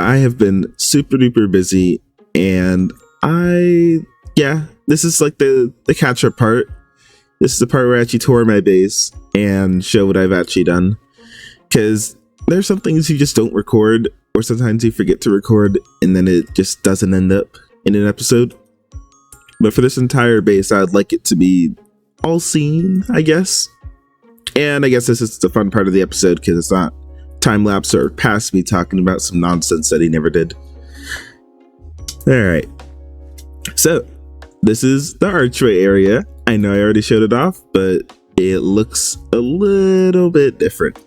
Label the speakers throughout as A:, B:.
A: I have been super duper busy, and this is like the catch up part. This is the part where I actually tour my base and show what I've actually done. Because there's some things you just don't record, or sometimes you forget to record, and then it just doesn't end up in an episode. But for this entire base, I'd like it to be all seen, I guess. And I guess this is the fun part of the episode, because it's not time lapse or past me talking about some nonsense that he never did. Alright. So, this is the archway area. I know I already showed it off, but it looks a little bit different.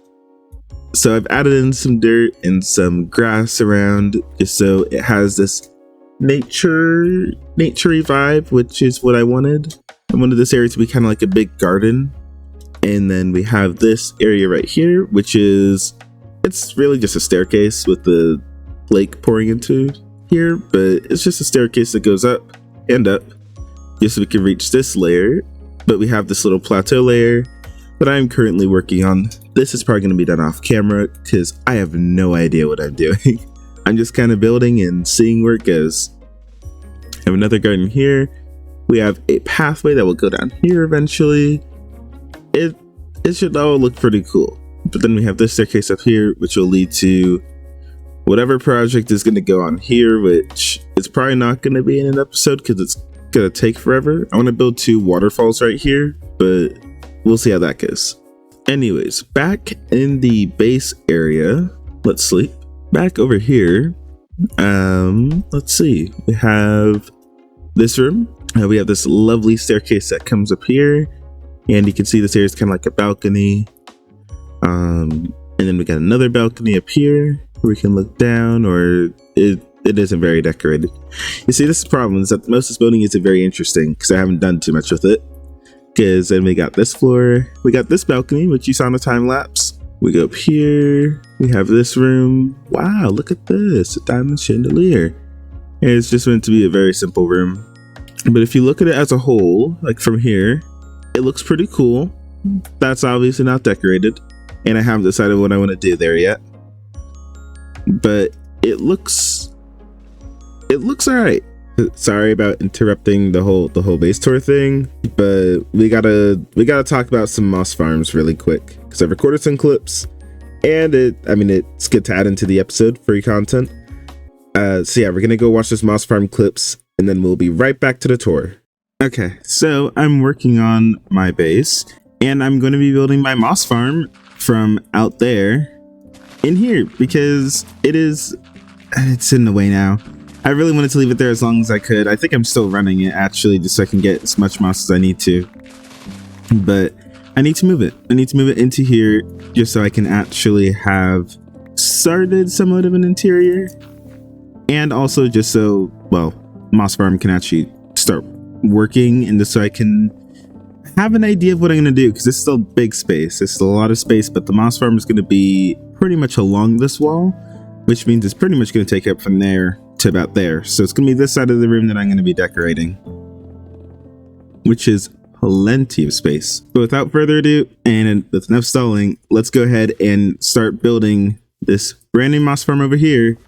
A: So I've added in some dirt and some grass around, just so it has this naturey vibe, which is what I wanted. I wanted this area to be kind of like a big garden. And then we have this area right here, which is, it's really just a staircase with the lake pouring into here, but it's just a staircase that goes up and up just so we can reach this layer. But we have this little plateau layer that I'm currently working on. This is probably going to be done off camera because I have no idea what I'm doing. I'm just kind of building and seeing where it goes. I have another garden here. We have a pathway that will go down here eventually. It should all look pretty cool. But then we have this staircase up here, which will lead to whatever project is going to go on here, which is probably not going to be in an episode because it's going to take forever. I want to build 2 waterfalls right here, but we'll see how that goes. Anyways, back in the base area, let's sleep. Back over here, let's see. We have this room. We have this lovely staircase that comes up here, and you can see this area is kind of like a balcony. And then we got another balcony up here where we can look down, or it isn't very decorated. You see, this is the problem, is that most of this building isn't very interesting because I haven't done too much with it. Because then we got this floor, we got this balcony, which you saw in the time lapse. We go up here, we have this room. Wow, look at this, a diamond chandelier. And it's just meant to be a very simple room. But if you look at it as a whole, like from here, it looks pretty cool. That's obviously not decorated, and I haven't decided what I want to do there yet. But it looks all right. Sorry about interrupting the whole base tour thing, but we gotta talk about some moss farms really quick because I've recorded some clips, and it's good to add into the episode, free content. So yeah, we're gonna go watch this moss farm clips, and then we'll be right back to the tour. Okay, so I'm working on my base, and I'm going to be building my moss farm from out there in here because it's in the way now. I really wanted to leave it there as long as I could. I think I'm still running it actually, just so I can get as much moss as I need to. But I need to move it. I need to move it into here just so I can actually have started somewhat of an interior. And also just so, well, moss farm can actually start working, and just so I can have an idea of what I'm going to do, because it's still big space. It's still a lot of space, but the moss farm is going to be pretty much along this wall, which means it's pretty much going to take up from there to about there. So it's going to be this side of the room that I'm going to be decorating, which is plenty of space. But without further ado, and with enough stalling, let's go ahead and start building this brand new moss farm over here.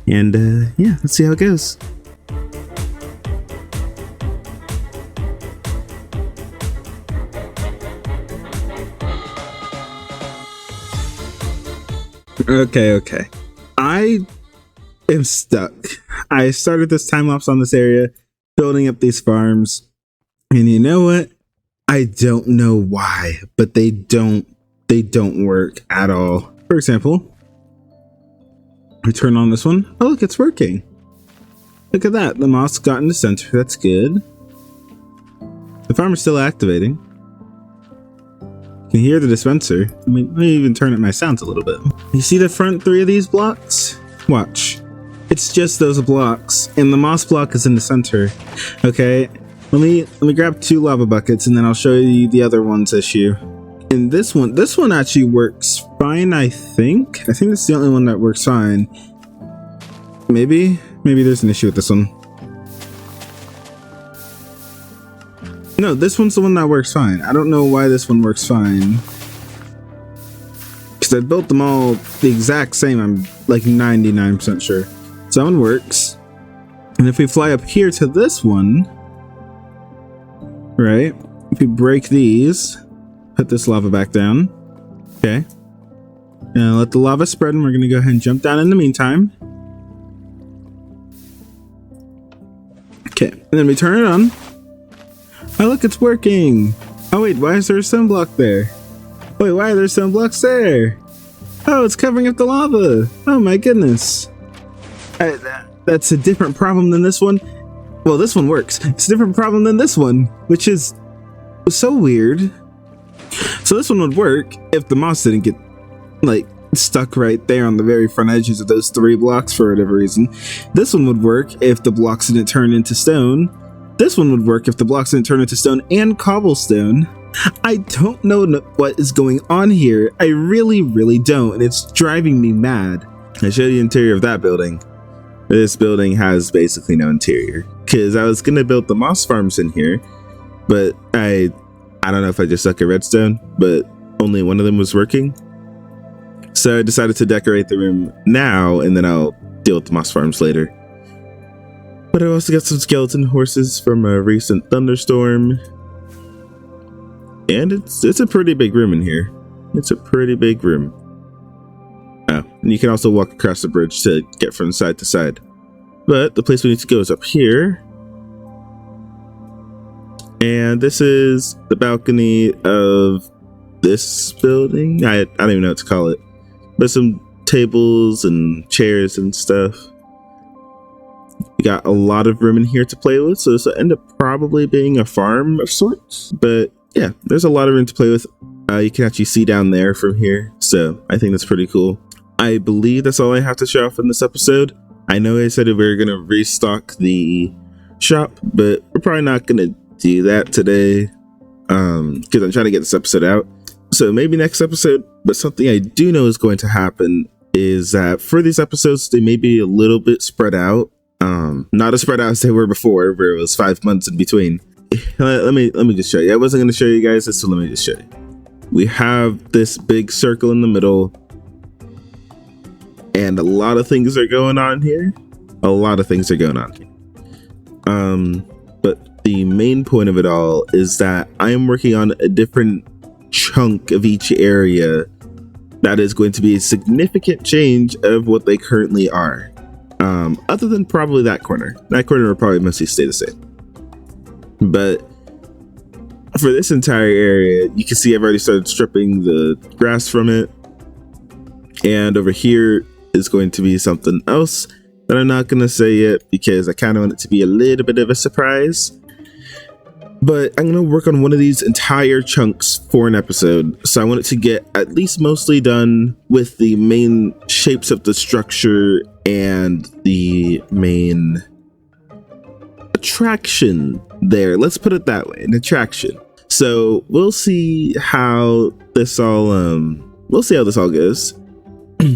A: And yeah, let's see how it goes. Okay. I am stuck. I started this time lapse on this area, building up these farms, and you know what? I don't know why, but they don't work at all. For example, I turn on this one. Oh, look, it's working. Look at that. The moss got in the center. That's good. The farm is still activating. You can hear the dispenser. Let me even turn up my sounds a little bit. You see the front 3 of these blocks? Watch. It's just those blocks, and the moss block is in the center. Okay, let me grab 2 lava buckets, and then I'll show you the other one's issue. And this one actually works fine, I think. I think it's the only one that works fine. Maybe there's an issue with this one. No, this one's the one that works fine. I don't know why this one works fine. because I built them all the exact same. I'm like 99% sure. So that one works. And if we fly up here to this one, right? If we break these, put this lava back down. Okay. And let the lava spread, and we're going to go ahead and jump down in the meantime. Okay. And then we turn it on. Oh, look, it's working. Oh, wait, why is there a stone block there? Wait, why are there stone blocks there? Oh, it's covering up the lava. Oh, my goodness. That's a different problem than this one. Well, this one works. It's a different problem than this one, which is so weird. So this one would work if the moss didn't get, like, stuck right there on the very front edges of those 3 blocks for whatever reason. This one would work if the blocks didn't turn into stone. This one would work if the blocks didn't turn into stone and cobblestone. I don't know what is going on here. I really, really don't, and it's driving me mad. I showed you the interior of that building. This building has basically no interior, because I was gonna build the moss farms in here, but I don't know if I just suck at redstone, but only one of them was working. So I decided to decorate the room now, and then I'll deal with the moss farms later. But I also got some skeleton horses from a recent thunderstorm. And it's a pretty big room in here. It's a pretty big room. Oh, and you can also walk across the bridge to get from side to side. But the place we need to go is up here. And this is the balcony of this building. I don't even know what to call it. But some tables and chairs and stuff. We got a lot of room in here to play with, so this will end up probably being a farm of sorts. But yeah, there's a lot of room to play with. You can actually see down there from here, so I think that's pretty cool. I believe that's all I have to show off in this episode. I know I said we were going to restock the shop, but we're probably not going to do that today because I'm trying to get this episode out. So maybe next episode, but something I do know is going to happen is that for these episodes, they may be a little bit spread out. Not as spread out as they were before, where it was 5 months in between. Let me just show you. I wasn't going to show you guys this, so let me just show you. We have this big circle in the middle, and a lot of things are going on here. But the main point of it all is that I am working on a different chunk of each area that is going to be a significant change of what they currently are. Other than probably that corner. That corner will probably mostly stay the same. But for this entire area, you can see I've already started stripping the grass from it. And over here is going to be something else that I'm not going to say yet because I kind of want it to be a little bit of a surprise. But I'm going to work on one of these entire chunks for an episode. So I want it to get at least mostly done with the main shapes of the structure and the main attraction there. Let's put it that way, an attraction. So we'll see how this all goes.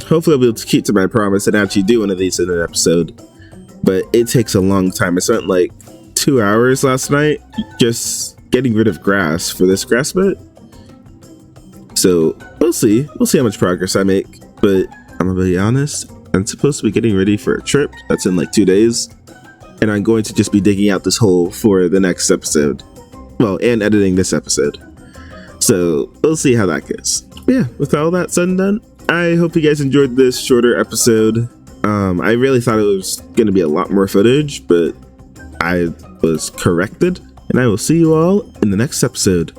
A: Hopefully I'll be able to keep to my promise and actually do one of these in an episode. But it takes a long time. I spent like 2 hours last night just getting rid of grass for this grass bed. So we'll see how much progress I make. But I'm gonna be honest, I'm supposed to be getting ready for a trip that's in like 2 days. And I'm going to just be digging out this hole for the next episode. Well, and editing this episode. So we'll see how that goes. But yeah, with all that said and done, I hope you guys enjoyed this shorter episode. I really thought it was going to be a lot more footage, but I was corrected. And I will see you all in the next episode.